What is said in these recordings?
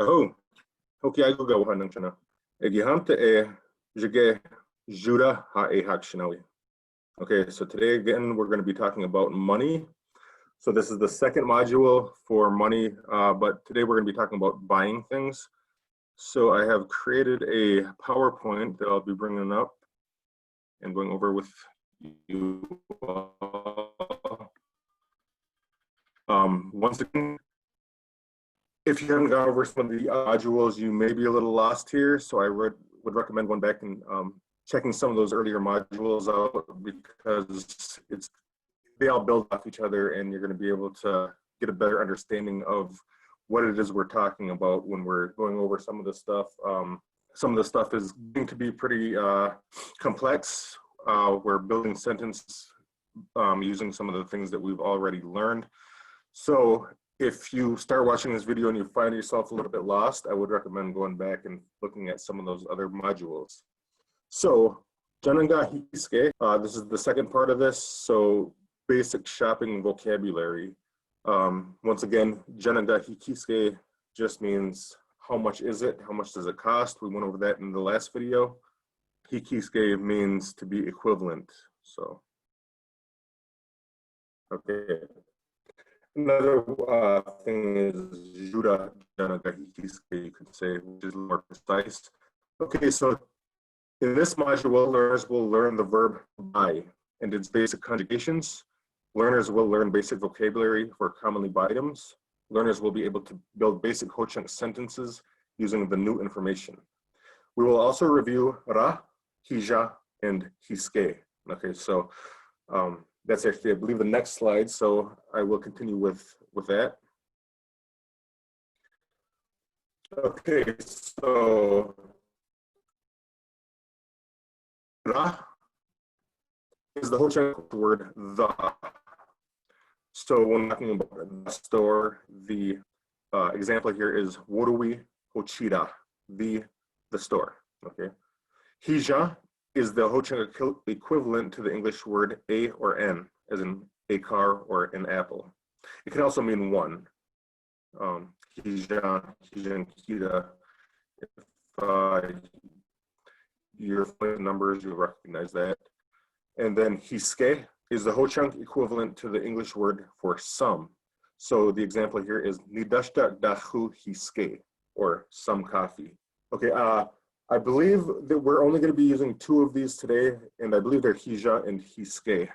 Oh, okay, I go ng chana. Egihamte jige Žuura hakshinawi. Okay, so today again we're going to be talking about money. So this is the second module for money, but today we're going to be talking about buying things. So I have created a PowerPoint that I'll be bringing up and going over with you. Once again, if you haven't gone over some of the modules, you may be a little lost here. So I would recommend going back and checking some of those earlier modules out, because they all build off each other, and you're going to be able to get a better understanding of what it is we're talking about when we're going over some of the stuff. Some of the stuff is going to be pretty complex. We're building sentences using some of the things that we've already learned. So if you start watching this video and you find yourself a little bit lost, I would recommend going back and looking at some of those other modules. So, Jananga Hiske, this is the second part of this. So, basic shopping vocabulary. Once again, Jananga Hikiske just means how much is it? How much does it cost? We went over that in the last video. Hikiske means to be equivalent. So, okay. Another thing is Žuura Jananga Hikiske, you could say, which is more precise. Okay, so in this module, learners will learn the verb buy and its basic conjugations. Learners will learn basic vocabulary for commonly bought items. Learners will be able to build basic ho-chunk sentences using the new information. We will also review ra, hija, and hiske. Okay, so that's actually, I believe, the next slide. So I will continue with that. Okay, so ra is the ho-chunk word the. So when talking about the store, the example here is ruuwi-to, the store. Okay, hija is the ho-chunk equivalent to the English word a or n, as in a car or an apple. It can also mean one. Hija, and kita. If you're familiar numbers, you'll recognize that. And then hiske is the ho-chunk equivalent to the English word for some. So the example here is nidashta dahu hiske, or some coffee. Okay, I believe that we're only going to be using two of these today, and I believe they're hija and hiske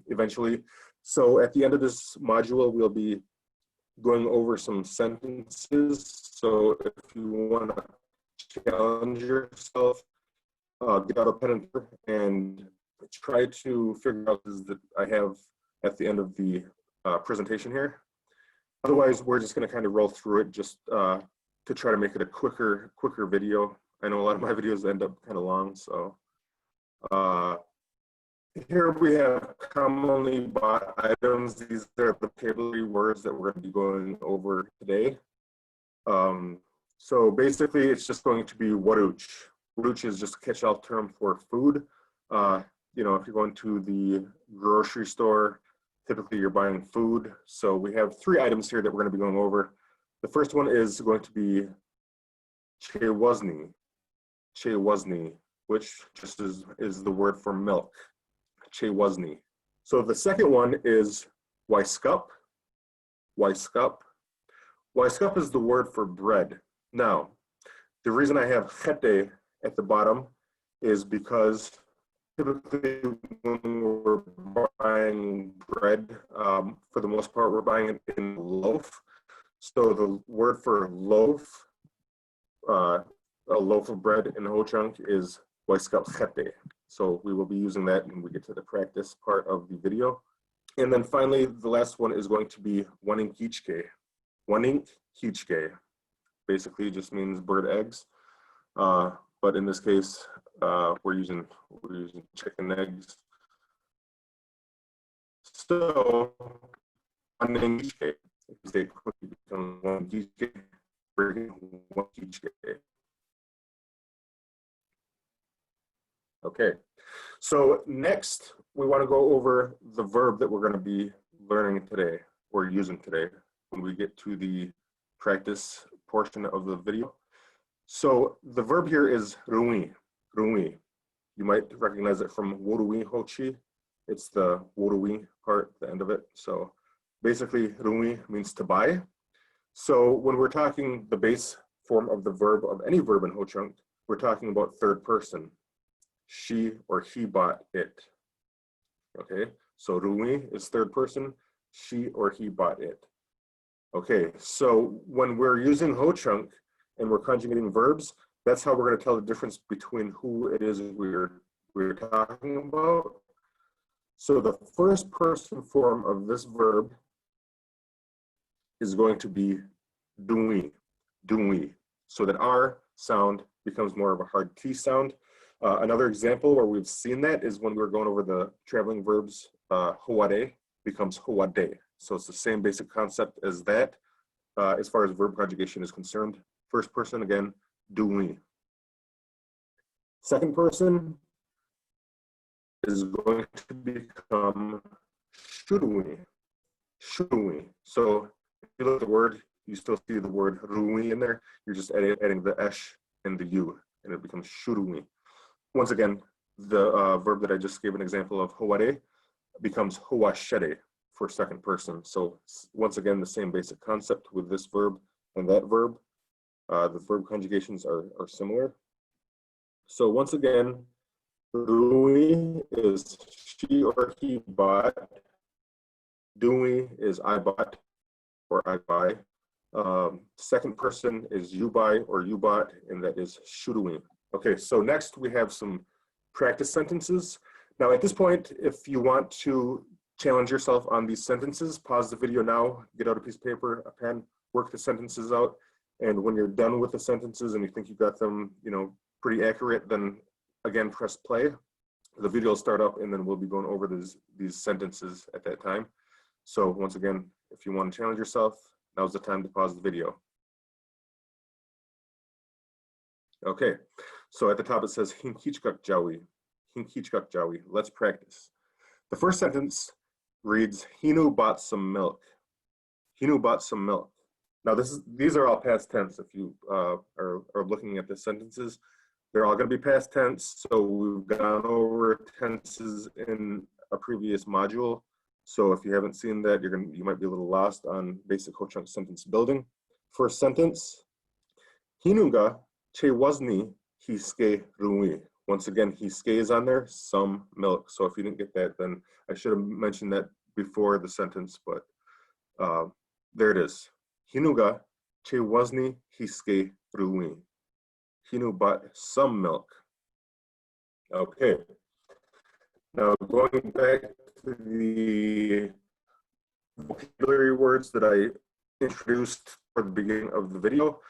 eventually. So at the end of this module, we'll be going over some sentences. So if you want to challenge yourself, get out a pen and paper and try to figure out this that I have at the end of the presentation here. Otherwise, we're just going to kind of roll through it just to try to make it a quicker video. I know a lot of my videos end up kind of long, so here we have commonly bought items. These are the vocabulary words that we're going to be going over today. So basically, it's just going to be waruch. Waruch is just a catch-all term for food. You know, if you're going to the grocery store, typically you're buying food. So we have three items here that we're going to be going over. The first one is going to be chewazni, which just is the word for milk, chewazni. So the second one is waiskup. Waiskup is the word for bread. Now, the reason I have chete at the bottom is because typically when we're buying bread, for the most part, we're buying it in loaf. So the word for loaf, a loaf of bread in ho-chunk is waiskup chete. So we will be using that when we get to the practice part of the video. And then finally, the last one is going to be waning hichke. Waning hichke basically just means bird eggs. But in this case, we're using chicken eggs. So, waning hichke, if they quickly become waning hichke, bring waning hichke. Okay, so next we want to go over the verb that we're going to be learning today or using today when we get to the practice portion of the video. So the verb here is ruuwi, ruuwi. You might recognize it from ruuwi-to. It's the ruuwi part, the end of it. So basically, ruuwi means to buy. So when we're talking the base form of the verb of any verb in Ho-Chunk, we're talking about third person. She or he bought it. Okay, so ruuwi is third person. She or he bought it. Okay, so when we're using Ho-Chunk and we're conjugating verbs, that's how we're going to tell the difference between who it is we're talking about. So the first person form of this verb is going to be duwi, duwi. So that R sound becomes more of a hard T sound. Another example where we've seen that is when we were going over the traveling verbs, hoare becomes hoade. So it's the same basic concept as that as far as verb conjugation is concerned. First person, again, duwi. Second person is going to become shuruwi, shuruwi. So if you look at the word, you still see the word ruuwi in there. You're just adding the esh and the u, and it becomes shuruwi. Once again, the verb that I just gave an example of, hoare, becomes hoashere for second person. So once again, the same basic concept with this verb and that verb. The verb conjugations are similar. So once again, ruuwi is she or he bought. Duwi is I bought or I buy. Second person is you buy or you bought, and that is shuruwi. Okay, so next we have some practice sentences. Now at this point, if you want to challenge yourself on these sentences, pause the video now, get out a piece of paper, a pen, work the sentences out. And when you're done with the sentences and you think you got them, pretty accurate, then again, press play. The video will start up and then we'll be going over these sentences at that time. So once again, if you want to challenge yourself, now's the time to pause the video. Okay, so at the top it says, Hinkichkak Jawi, Hinkichkak Jawi, let's practice. The first sentence reads, Hinu bought some milk. Hinu bought some milk. Now these are all past tense. If you are looking at the sentences, they're all going to be past tense. So we've gone over tenses in a previous module. So if you haven't seen that, you might be a little lost on basic Ho-Chunk sentence building. First sentence, Hinuga che wazni hiske ruuwi. Once again, hiske is on there, some milk. So if you didn't get that, then I should have mentioned that before the sentence, but there it is. Hinuga che wazni hiske ruuwi. Hinu bought some milk. Okay. Now going back to the vocabulary words that I introduced for the beginning of the video.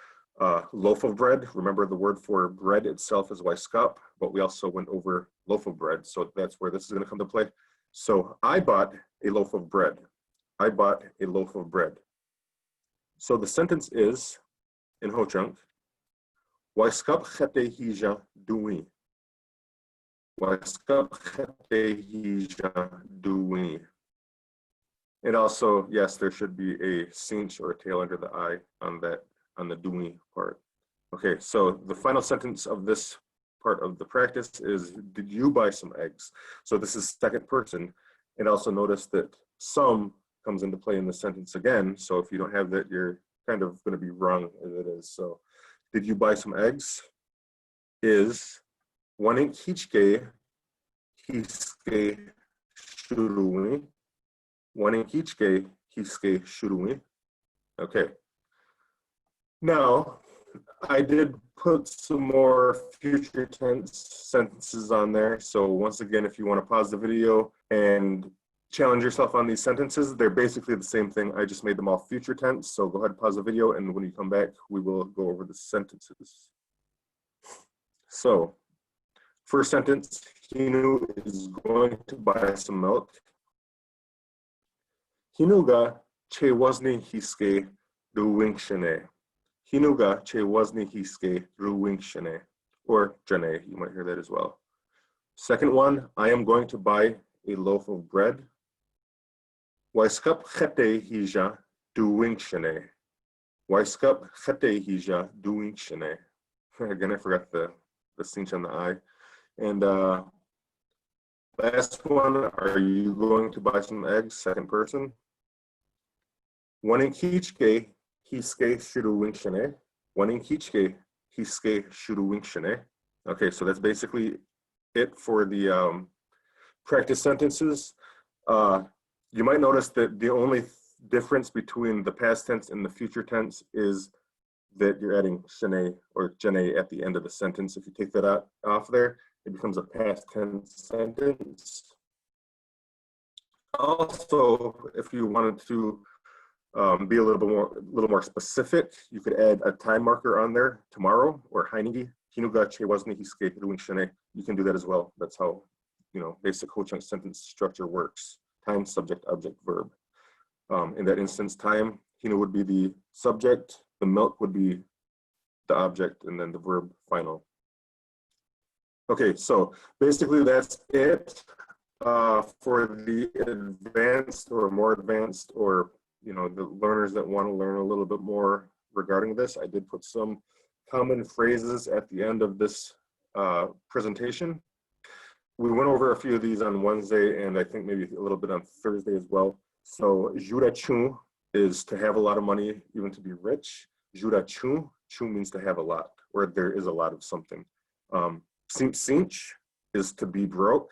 Loaf of bread, remember the word for bread itself is waiskap, but we also went over loaf of bread, so that's where this is going to come to play. So I bought a loaf of bread. I bought a loaf of bread. So the sentence is, in Ho-Chunk, waiskap khete hija duwi. Waiskap khete hija duwi. And also, yes, there should be a cinch or a tail under the I on the duwi part. Okay, so the final sentence of this part of the practice is, did you buy some eggs? So this is second person. And also notice that some comes into play in the sentence again. So if you don't have that, you're kind of going to be wrong as it is. So did you buy some eggs? Is waning hichke hiske shuruwi. Waning hichke hiske shuruwi. Okay. Now, I did put some more future tense sentences on there. So once again, if you want to pause the video and challenge yourself on these sentences, they're basically the same thing. I just made them all future tense. So go ahead and pause the video, and when you come back, we will go over the sentences. So first sentence, Hinu is going to buy some milk. Hinuga che wazni hiske duwingshane. Hinuga che wazni hiske ruwingshane. Or jane, you might hear that as well. Second one, I am going to buy a loaf of bread. Waiskap khete hija duwingshane. Waiskap chete hija doing shene. Again, I forgot the cinch on the I. And last one, are you going to buy some eggs? Second person. One in kichke, hiske shuru wing shene. One in kichke, hiske shuru wing shene. Okay, so that's basically it for the practice sentences. You might notice that the only difference between the past tense and the future tense is that you're adding shene or jene at the end of the sentence. If you take that off there, it becomes a past tense sentence. Also, if you wanted to be a little more specific, you could add a time marker on there, tomorrow or heinigi. Hinuga che wasn't hiske doing shene. You can do that as well. That's how, basic Ho-Chunk sentence structure works. Time, subject, object, verb. In that instance, time, hinu would be the subject, the milk would be the object, and then the verb final. Okay, so basically that's it for the advanced or more advanced, or the learners that want to learn a little bit more regarding this. I did put some common phrases at the end of this presentation. We went over a few of these on Wednesday, and I think maybe a little bit on Thursday as well. So Žuura chu is to have a lot of money, even to be rich. Žuura chu means to have a lot, or there is a lot of something. Cinch is to be broke.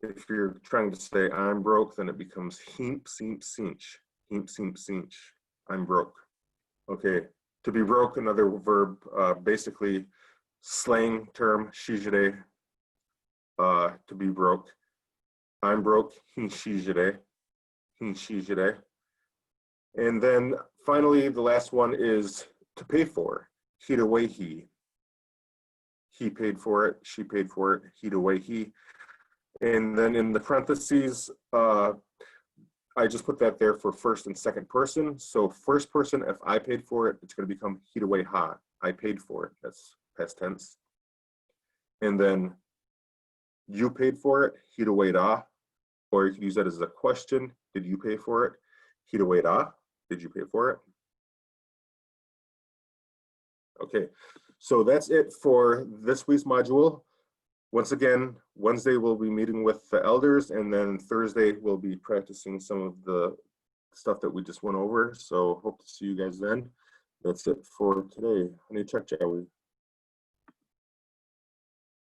If you're trying to say I'm broke, then it becomes himp cinch. I'm broke. Okay, to be broke, another verb, basically slang term, shijire, to be broke. I'm broke, hinshijire. And then finally, the last one is to pay for, hidawehi. He paid for it, she paid for it, hidawehi. And then in the parentheses, I just put that there for first and second person. So first person, if I paid for it, it's going to become hidaweha. I paid for it. That's past tense. And then you paid for it, hidaweida. Or you could use that as a question. Did you pay for it? Hidaweida. Did you pay for it? Okay, so that's it for this week's module. Once again, Wednesday we'll be meeting with the elders, and then Thursday we'll be practicing some of the stuff that we just went over. So hope to see you guys then. That's it for today. Honey, check,